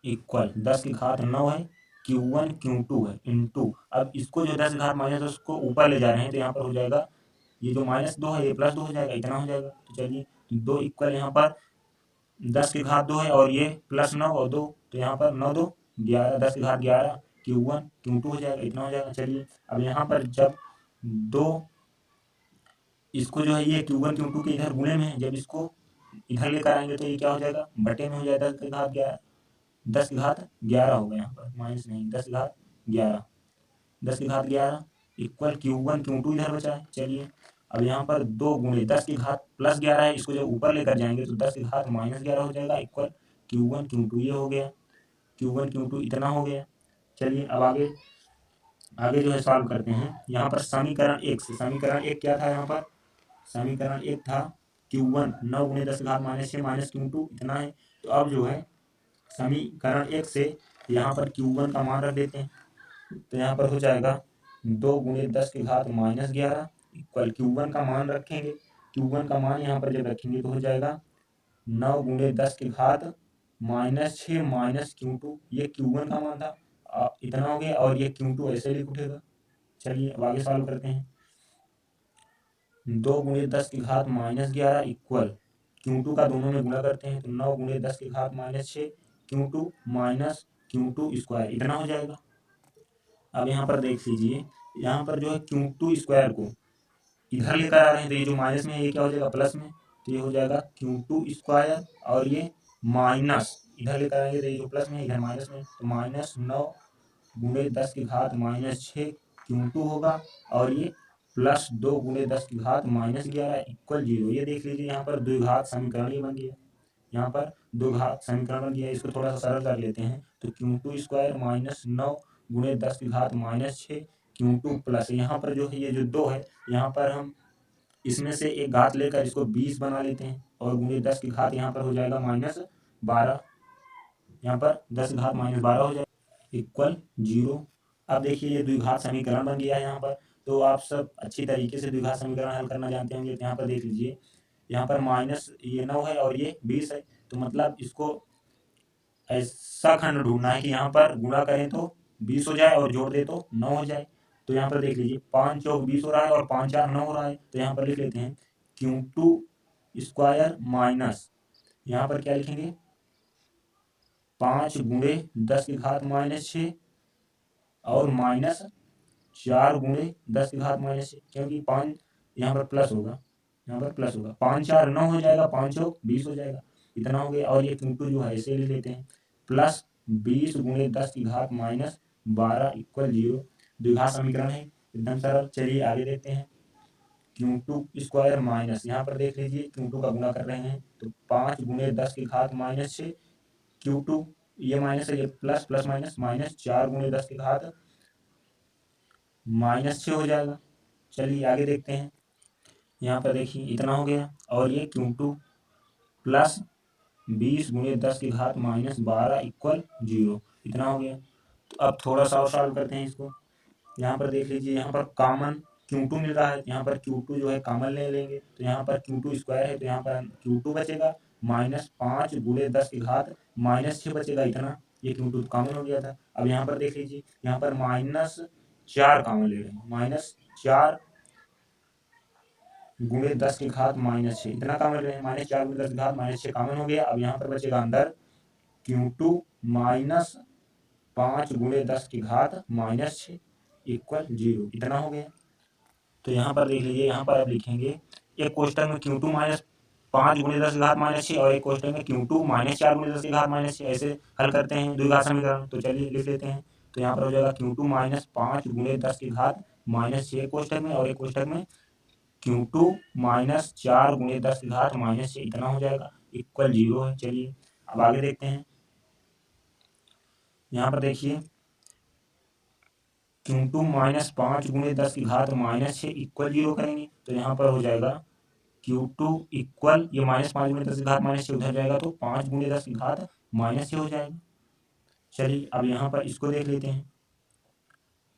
इक्वल 10 की घात 9 है, Q1 Q2 है इंटू, अब इसको जो 10 की घात -2 उसको ऊपर ले जा रहे हैं, तो यहाँ पर हो जाएगा ये जो -2 है ये +2 हो जाएगा, इतना हो जाएगा। तो चलिए 2 इक्वल, यहाँ पर 10 की घात 2 है और ये +9 और 2, तो यहाँ पर 9 2 11, 10 की घात 11 Q1 Q2 हो जाएगा, इतना हो जाएगा। चलिए अब यहाँ पर जब 2 इसको जो है ये Q1 Q2 के इधर गुणे में है, जब इसको इधर लेकर आएंगे तो ये क्या हो जाएगा, बटे में हो जाएगा 10 की घात 11, 10 की घात 11 हो गया, यहाँ पर माइनस नहीं, 10 की घात 11, 10 की घात 11 इक्वल Q1 Q2 इधर बचा है। चलिए अब यहाँ पर 2 गुणे 10 की घात +11 है, इसको जब ऊपर लेकर जाएंगे तो 10 की घात -11 हो जाएगा इक्वल Q1 Q2, ये हो गया Q1 Q2 इतना हो गया। चलिए अब आगे आगे जो है सॉल्व करते हैं। यहाँ पर समीकरण 1 से, समीकरण 1 क्या था, यहाँ पर समीकरण 1 था Q1 9 गुणे 10 की घात -6 माइनस Q2 इतना है। तो अब जो है समीकरण 1 से यहाँ पर Q1 का मान रख देते हैं, तो यहाँ पर हो जाएगा 2 गुणे 10 की घात -11 इक्वल Q1 का मान रखेंगे, Q1 का मान यहाँ पर जब रखेंगे तो हो जाएगा 9 गुणे 10 की घात -6 माइनस Q2, ये Q1 का मान था, इतना हो गया, और ये Q2 ऐसे लिख उठेगा। चलिए अब आगे सॉल्व करते हैं। 2 गुणे 10 की घात -11 इक्वल Q2 का दोनों में गुणा करते हैं तो 9 गुणे 10 की घात -6 Q2 माइनस Q2 स्क्वायर, इतना हो जाएगा। अब यहाँ पर देख लीजिए, यहाँ पर जो है Q2 स्क्वायर को इधर लेकर आ रहे हैं, तो ये जो माइनस में है ये क्या हो जाएगा प्लस में, तो ये हो जाएगा Q2 स्क्वायर, और ये माइनस इधर लेकर आएंगे तो ये जो प्लस में है इधर माइनस में, तो -9 गुणे 10 की घात -6 Q2 होगा, और ये +2 गुणे 10 की घात -11 इक्वल 0। ये देख लीजिए यहाँ पर द्विघात समीकरण ही बन गया, यहाँ पर द्विघात समीकरण बन गया। इसको थोड़ा सा सरल कर लेते हैं, तो Q2 स्क्वायर -9 गुणे 10 की घात -6 Q2 प्लस, यहाँ पर जो है ये जो 2 है, यहाँ पर हम इसमें से एक घात लेकर इसको 20 बना लेते हैं, और गुणे 10 की घात यहाँ पर हो जाएगा -12, यहाँ पर 10 की घात -12 हो जाएगा इक्वल 0। अब देखिए ये द्विघात समीकरण बन गया है यहाँ पर, तो आप सब अच्छी तरीके से द्विघात समीकरण हल करना जानते होंगे। तो यहाँ पर देख लीजिए, यहाँ पर माइनस ये 9 है और ये 20 है, तो मतलब इसको ऐसा खंड ढूंढना है कि यहाँ पर गुणा करें तो 20 हो जाए और जोड़ दे तो 9 हो जाए। तो यहाँ पर देख लीजिए 5 चौक 20 हो रहा है और 5 4 9 हो रहा है, तो यहाँ पर लिख लेते हैं Q2 स्क्वायर माइनस, यहाँ पर क्या लिखेंगे 5 गुणे 10 की घात -6 और -4 गुणे 10 की घात -6, क्योंकि 5 यहाँ पर प्लस होगा, यहाँ पर प्लस होगा, 5 4 9 हो जाएगा, 5 चौक 20 हो जाएगा, इतना हो गया। और ये Q2 जो है ऐसे ले लेते हैं, प्लस 20 गुणे 10 की घात -12 इक्वल 0। द्विघात समीकरण है एकदम सरल। चलिए आगे देखते हैं। Q2 माइनस, यहाँ पर देख लीजिए Q2 का गुणा कर रहे हैं तो 5 गुणे 10 की घात माइनस 6 Q2, ये माइनस है, ये प्लस प्लस माइनस माइनस 4 गुणे 10 की घात -6 हो जाएगा। चलिए आगे देखते हैं। यहाँ पर देखिए इतना हो गया, और ये Q2 प्लस 20 गुणे 10 की घात -12 इक्वल 0, इतना हो गया। तो अब थोड़ा सा और सॉल्व करते हैं इसको। यहाँ पर देख लीजिए, यहाँ पर कॉमन Q2 मिल रहा है, यहाँ पर Q2 जो है कॉमन ले लेंगे, तो यहाँ पर Q2 स्क्वायर है तो यहाँ पर Q2 बचेगा, -5 गुणे 10 की घात -6 बचेगा, इतना। ये Q2 कॉमन हो गया था। अब यहाँ पर देख लीजिए, यहाँ पर -4 कॉमन ले रहे हैं, -4 गुणे 10 की घात -6, इतना कॉमन ले रहे हैं, -4 गुणे 10 की घात -6 कॉमन हो गया। अब यहाँ पर बचेगा अंदर Q2 -5 गुणे 10 की घात -6 इक्वल 0, इतना हो गया। तो यहाँ पर देख लीजिए, यहाँ पर आप लिखेंगे एक कोष्टक में Q2 -5 गुणे 10 की घात -6 और एक कोष्टक में Q2 -4 गुणे 10 की घात -6, ऐसे हल करते हैं द्विघात समीकरण। तो चलिए लिख लेते हैं। तो यहाँ पर हो जाएगा Q2 -5 गुणे 10 की घात -6 कोष्टक में, और एक कोष्टक में Q2 -4 गुणे 10 की घात -6, इतना हो जाएगा, इक्वल 0 है। चलिए अब आगे देखते हैं। यहाँ पर देखिए Q2 -5 गुणे 10 की घात -6 इक्वल 0 करेंगे, तो यहाँ पर हो जाएगा Q2 इक्वल, ये -5 गुणे 10 की घात -6 उधर जाएगा तो 5 गुणे 10 की घात -6 हो जाएगा। चलिए अब यहाँ पर इसको देख लेते हैं।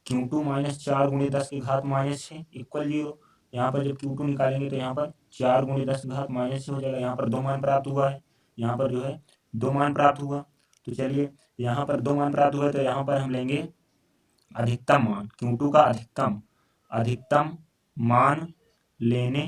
Q2 -4 गुणे 10 की घात -6 इक्वल 0। यहाँ पर जब Q2 निकालेंगे तो यहाँ पर 4 गुणे 10 की घात -6 हो जाएगा। यहाँ पर 2 मान प्राप्त हुआ है, यहाँ पर जो है 2 मान प्राप्त हुआ। तो चलिए यहाँ पर 2 मान प्राप्त हुआ, तो यहाँ पर हम लेंगे अधिकतम मान, Q2 का अधिकतम मान लेने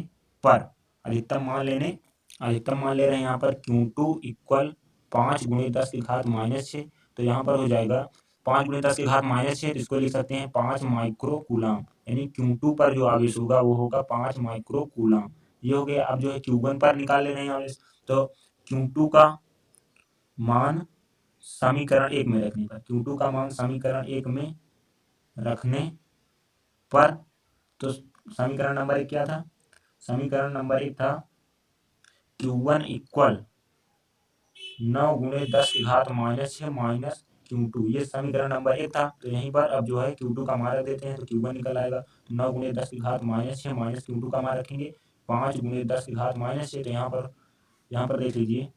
पर, अधिकतम मान ले रहे हैं यहाँ पर Q2 इक्वल 5 गुणे 10 की घात -6। तो यहाँ पर हो जाएगा 5 गुणे 10 की घात -6, तो इसको लिख सकते हैं 5 माइक्रो कूलाम, यानी Q2 पर जो आवेश होगा वो होगा 5 माइक्रो कूलाम। ये हो गया। अब जो है Q1 पर निकाल ले रहे हैं आवेश, तो Q2 का मान समीकरण 1 में रखने पर, Q2 का मान समीकरण 1 में रखने पर, तो समीकरण नंबर 1 क्या था? समीकरण नंबर 1 था Q1 इक्वल 9 गुणे 10 की घात -6 माइनस Q2, ये समीकरण नंबर 1 था। तो यहीं पर अब जो है Q2 का मान रख देते हैं, तो Q1 निकल आएगा। तो 9 गुणे 10 की घात -6 माइनस Q2 का मान रखेंगे 5 गुणे 10 की घात -6। तो यहाँ पर देख लीजिए,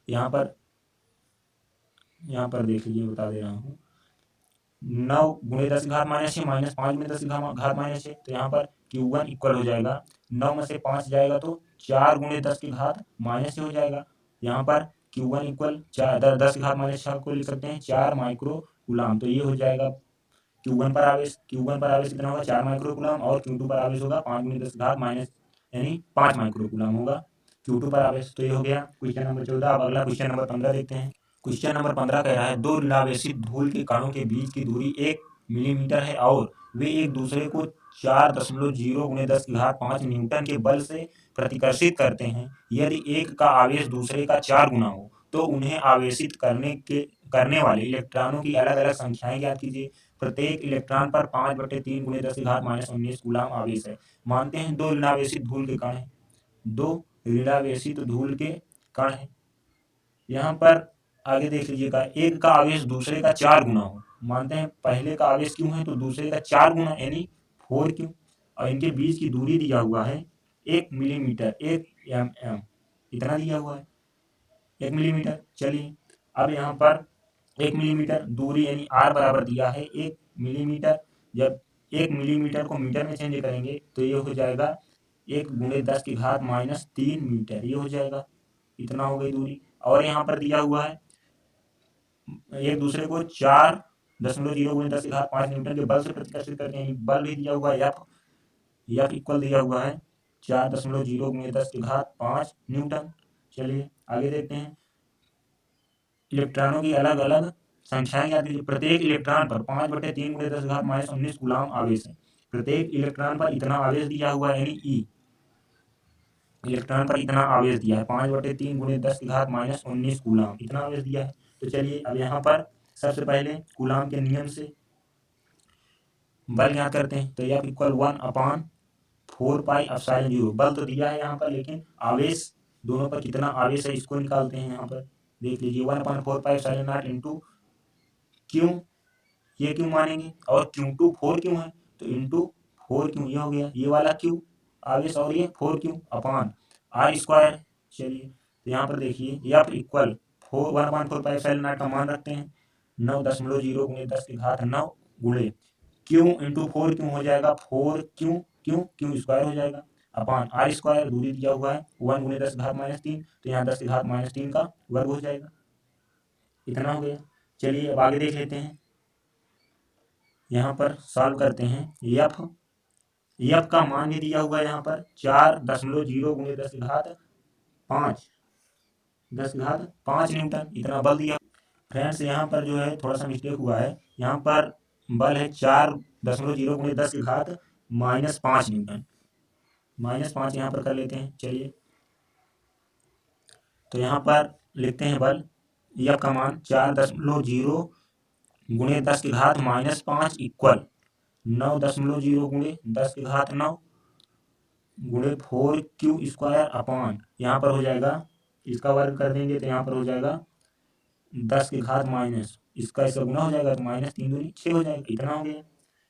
यहाँ पर देख लीजिए, बता दे रहा हूँ, 9 गुणे 10 की घात -6 माइनस 5 गुणे 10 की घात -6। तो यहाँ पर Q1 इक्वल हो जाएगा, 9 में से 5 जाएगा तो 4 गुणे 10 की घात -6 हो जाएगा। यहाँ पर Q1 इक्वल 10 की घात -6 को लिख सकते हैं 4 माइक्रो कूलाम। तो ये हो जाएगा Q1 पर आवेश कितना होगा, 4 माइक्रो कूलाम, और Q2 पर आवेश होगा 5 गुणे 10 की घात यानी 5 माइक्रो कूलाम होगा Q2 पर आवेश। तो ये हो गया क्वेश्चन नंबर 14। अब अगला क्वेश्चन नंबर 15 देखते हैं। क्वेश्चन नंबर 15 कह रहा है, दो ऋणावेशित धूल के कणों के बीच की दूरी 1 मिलीमीटर है और वे एक दूसरे को 4.0 गुणे 10 की घात 5 न्यूटन के बल से प्रतिकर्षित करते हैं। यदि एक का आवेश दूसरे का 4 गुना हो तो उन्हें आवेशित करने वाले इलेक्ट्रॉनों की अलग अलग संख्याएं ज्ञात कीजिए। प्रत्येक इलेक्ट्रॉन पर 5/3 गुणे 10 की घात -19 कूलाम आवेश है। मानते हैं दो ऋणावेशित धूल के कण हैं, दो ऋणावेशित धूल के कण हैं। यहाँ पर आगे देख लीजिएगा, एक का आवेश दूसरे का 4 गुना हो। मानते हैं पहले का आवेश क्यों है, तो दूसरे का 4 गुना यानी 4 क्यों, और इनके बीच की दूरी दिया हुआ है 1 मिलीमीटर, 1 mm, इतना दिया हुआ है 1 मिलीमीटर। चलिए अब यहाँ पर 1 मिलीमीटर दूरी यानी r बराबर दिया है 1 मिलीमीटर। जब 1 मिलीमीटर को मीटर में चेंज करेंगे तो ये हो जाएगा 1 गुणे 10 की घात -3 मीटर, ये हो जाएगा, इतना हो गई दूरी। और यहाँ पर दिया हुआ है एक दूसरे को 4.0 गुणे 10 की घात 5 न्यूटन के बल से प्रतिकर्षित करते हैं। बल भी दिया हुआ है F इक्वल दिया हुआ है 4.0 गुणे 10 की घात 5 न्यूटन। चलिए आगे देखते हैं। इलेक्ट्रॉनों की अलग अलग संख्याएं याद कीजिए। प्रत्येक इलेक्ट्रॉन पर 5/3 गुणे 10 की घात -19 कूलाम आवेश है। प्रत्येक इलेक्ट्रॉन पर इतना आवेश दिया हुआ है, यानी E इलेक्ट्रॉन पर इतना आवेश दिया है, 5/3 गुणे 10 की घात -19 कूलाम, इतना आवेश दिया है। तो चलिए अब यहाँ पर सबसे पहले कूलाम के नियम से बल ज्ञात करते हैं। तो F इक्वल 1/4 4 पाई एप्सिलॉन 0। बल तो दिया है यहाँ पर, लेकिन आवेश दोनों पर कितना आवेश है इसको निकालते हैं। यहाँ पर देख लीजिए 1/4 पाई एप्सिलॉन 0 इंटू क्यों, ये क्यों मानेंगे, और Q2 4 क्यों है तो इंटू 4 क्यों, ये हो गया ये वाला क्यू आवेश और ये 4 क्यों अपान R स्क्वायर। चलिए तो यहाँ पर देखिए एफ इक्वल 1/4 पाई एप्सिलॉन 0 का मान रखते हैं 9.0 गुणे 10 की घात 9 गुणे क्यू इंटू 4 क्यों हो जाएगा 4 क्यों क्यों क्यों स्क्वायर हो जाएगा अपान R स्क्वायर, दूरी दिया हुआ है 1 गुणे 10 की घात -3, तो यहाँ 10 की घात -3 का वर्ग हो जाएगा। इतना हो गया। चलिए अब आगे देख लेते हैं। यहाँ पर सॉल्व करते हैं। एफ का मान भी दिया हुआ है यहाँ पर 4.0 गुणे 10 की घात 5 न्यूटन, इतना बल दिया। फ्रेंड्स यहाँ पर जो है थोड़ा सा मिस्टेक हुआ है, यहाँ पर बल है 4.0 गुणे 10 की घात -5 न्यूटन, -5 यहाँ पर कर लेते हैं। चलिए तो यहाँ पर लिखते हैं बल एफ का मान 4.0 गुणे 10 की घात -5 इक्वल 9.0 गुणे 10 की घात 9 गुणे 4 क्यू स्क्वायर अपान, यहाँ पर हो जाएगा इसका वर्ग कर देंगे तो यहाँ पर हो जाएगा 10 की घात माइनस इसका गुना हो जाएगा तो -3 दूनी 6 हो जाएगा। इतना हो गया।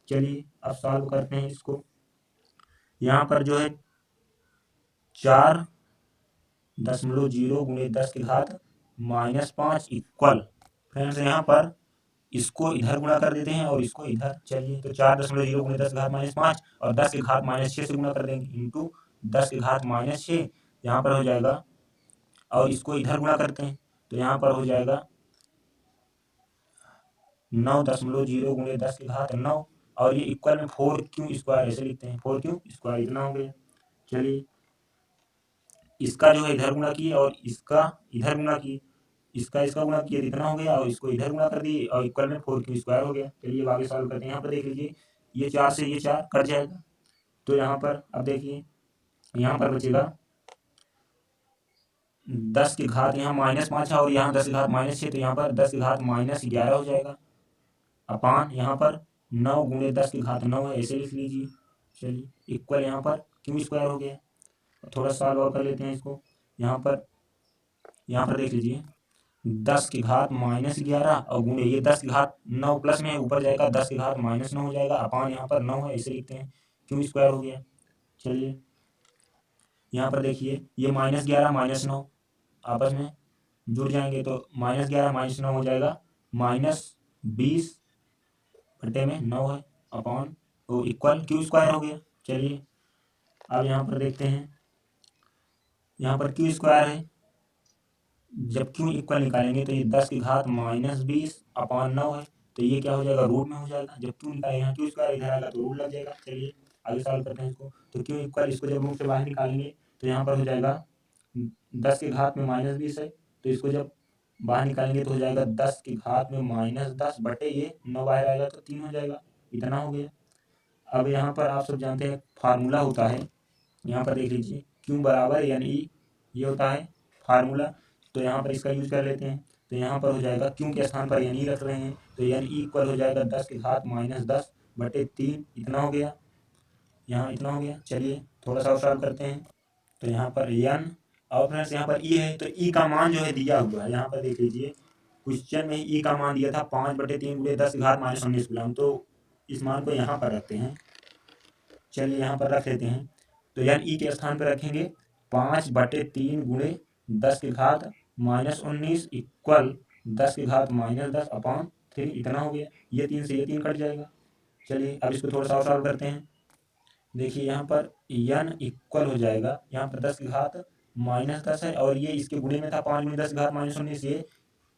चलिए अब सॉल्व करते हैं इसको। यहाँ पर जो है 4.0 गुणे 10 की घात -5 इक्वल, फ्रेंड्स यहाँ पर इसको इधर गुणा कर देते हैं और इसको इधर। चलिए तो 4.0 गुणे 10 की घात -5 और 10 की घात -6 से गुणा कर देंगे इंटू 10 की घात -6, यहाँ पर हो जाएगा और इसको इधर गुणा करते हैं तो यहाँ पर हो जाएगा 9.0 गुणे 10 की घात 9 और ये इक्वल में 4 क्यू स्क्वायर, ऐसे लिखते हैं 4 क्यू स्क्वायर, इतना हो गया। चलिए इसका जो है इधर गुणा किए और इसका इधर गुणा किए, इसका गुणा किए इतना हो गया और इसको इधर गुणा कर दिए और इक्वल में 4 क्यू स्क्वायर हो गया। चलिए अब आगे सॉल्व करते हैं। यहाँ पर देख लीजिए ये 4 से ये 4 कट जाएगा तो यहाँ पर अब देखिए यहाँ पर बचेगा 10 की घात यहाँ -5 है और यहाँ 10 की घात -6, तो यहाँ पर 10 की घात -11 हो जाएगा अपान यहाँ पर 9 गुणे 10 की घात 9 है, ऐसे लिख लीजिए। चलिए इक्वल यहाँ पर क्यू स्क्वायर हो गया। थोड़ा सॉल्व और कर लेते हैं इसको। यहाँ पर देख लीजिए 10 की घात -11 और गुणे ये 10 की घात 9 प्लस में ऊपर जाएगा 10 की घात -9 हो जाएगा अपान यहाँ पर 9 है, ऐसे लिखते हैं क्यू स्क्वायर हो गया। चलिए यहाँ पर देखिए ये -11 -9 आपस में जुड़ जाएंगे तो -11 -9 हो जाएगा -20 बटे में 9 है अपॉन तो इक्वल क्यू स्क्वायर हो गया। चलिए अब यहाँ पर देखते हैं, यहाँ पर क्यू स्क्वायर है, जब क्यू इक्वल निकालेंगे तो ये 10 की घात -20 अपॉन 9 है तो ये क्या हो जाएगा रूट में हो जाएगा। जब क्यू निकालेंगे यहाँ क्यू स्क्वायर इधर आएगा तो रूट लग जाएगा। चलिए आगे सॉल्व करते हैं इसको। तो क्यू इक्वल इसको जब रूट से बाहर निकालेंगे तो यहाँ पर हो जाएगा 10 की घात में -20 है तो इसको जब बाहर निकालेंगे तो हो जाएगा 10 की घात में -10 बटे ये 9 बाहर आएगा तो 3 हो जाएगा। इतना हो गया। अब यहाँ पर आप सब जानते हैं फार्मूला होता है, यहाँ पर देख लीजिए क्यू बराबर एन ई, ये होता है फार्मूला, तो यहाँ पर इसका यूज कर लेते हैं। तो यहाँ पर हो जाएगा क्यू के स्थान पर एन ई रख रहे हैं तो एन ई इक्वल हो जाएगा 10 की घात -10 बटे 3, इतना हो गया। यहाँ इतना हो गया। चलिए थोड़ा सा और सॉल्व करते हैं। तो यहाँ पर एन और फ्रेंड्स यहाँ पर ई है तो ई का मान जो है दिया हुआ है, यहाँ पर देख लीजिए क्वेश्चन में ई का मान दिया था 5/3 गुणे 10 की घात -19 गुलाम, तो इस मान को यहाँ पर रखते हैं। चलिए यहाँ पर रख लेते हैं तो यार ई के स्थान पर रखेंगे 5/3 गुणे 10 की घात -19 इक्वल 10 की घात -10 अपॉन 3, इतना हो गया। ये 3 से ये 3 कट जाएगा। चलिए अब इसको थोड़ा सा और सॉल्व करते हैं। देखिए यहाँ पर n इक्वल हो जाएगा, यहाँ पर 10 की घात -10 है और ये इसके गुणे में था 5 गुणे 10 की घात -19, ये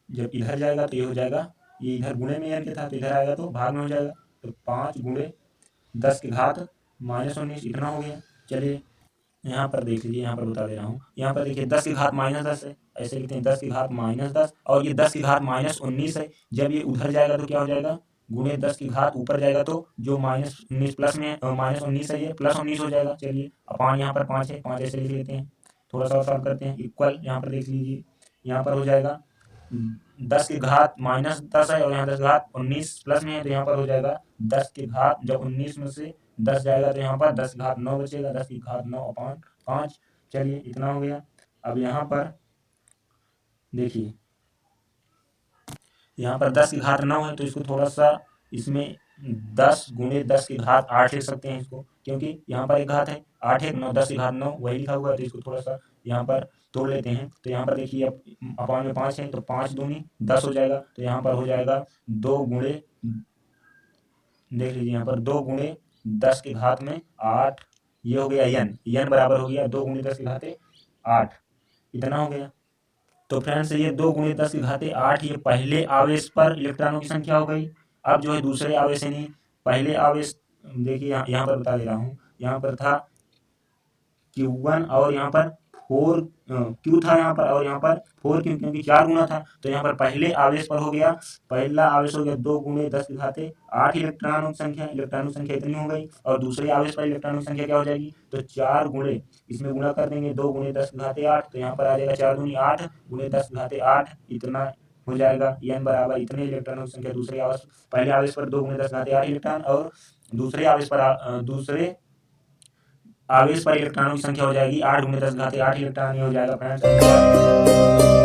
जब इधर जाएगा तो ये हो जाएगा, ये इधर गुणे में n के था तो इधर आएगा तो भाग में हो जाएगा, तो 5 गुणे 10 की घात -19 इतना हो गया। चलिए यहाँ पर देख लीजिए, यहाँ पर बता दे रहा हूँ, यहाँ पर देखिए 10 की घात -10 है, ऐसे लिखते हैं 10 की घात -10 और ये 10 की घात -19 है, जब ये उधर जाएगा तो क्या हो जाएगा गुणे 10 की घात ऊपर जाएगा तो जो -19 प्लस में -19 है ये +19 हो जाएगा। चलिए अपान यहाँ पर 5 है, 5 ऐसे लिख लेते हैं। थोड़ा सा सॉल्व करते हैं। इक्वल यहाँ पर देख लीजिए, यहाँ पर हो जाएगा 10 की घात -10 है और यहाँ 10 की घात 19 प्लस में है तो यहाँ पर हो जाएगा 10 की घात जब 19 में से 10 जाएगा तो यहाँ पर 10 की घात 9 बचेगा, 10 की घात 9 अपॉन 5। चलिए इतना हो गया। अब यहाँ पर देखिए, यहाँ पर 10 की घात 9 है तो इसको थोड़ा सा इसमें 10 गुणे 10 की घात 8 लिख सकते हैं इसको, क्योंकि यहाँ पर एक घात है, 8 1 9, 10 की घात 9 वही लिखा हुआ है, तो इसको थोड़ा सा यहाँ पर तोड़ लेते हैं। तो यहाँ पर देखिए अब अपॉन में 5 है तो 5 दूनी 10 हो जाएगा, तो यहाँ पर हो जाएगा 2 गुणे, देख लीजिए यहाँ पर 2 गुणे 10 की घात में 8, ये हो गया n बराबर हो गया 2 गुणे 10 की घाते 8, इतना हो गया। तो फ्रेंड्स ये 2 गुणे 10 की घाते 8 ये पहले आवेश पर इलेक्ट्रॉनों की संख्या हो गई। अब जो है दूसरे आवेश यानी पहले आवेश, देखिए यहाँ पर बता दे रहा हूँ, यहाँ पर था Q1 और यहाँ पर 4 Q था यहाँ पर, और यहाँ पर 4 Q, क्योंकि 4 गुना था तो यहाँ पर पहले आवेश पर हो गया, पहला आवेश हो गया 2 गुणे 10 की घाते 8 इलेक्ट्रॉनों की संख्या इतनी हो गई, और दूसरे आवेश पर इलेक्ट्रॉनों की संख्या क्या हो जाएगी, तो 4 गुणे, इसमें गुणा कर देंगे 2 गुणे 10 की घाते 8, तो यहाँ पर आ जाएगा 4 दूनी 8 गुणे 10 की घाते 8, इतना हो जाएगा। n बराबर इतने इलेक्ट्रॉनों की संख्या दूसरे आवेश, पहले आवेश पर 2 गुणे 10 की घाते 8 इलेक्ट्रॉन, और दूसरे आवेश पर इलेक्ट्रॉनों की संख्या हो जाएगी 8 गुणे 10 घाते 8 इलेक्ट्रॉन, ये हो जाएगा फ्रेंड्स।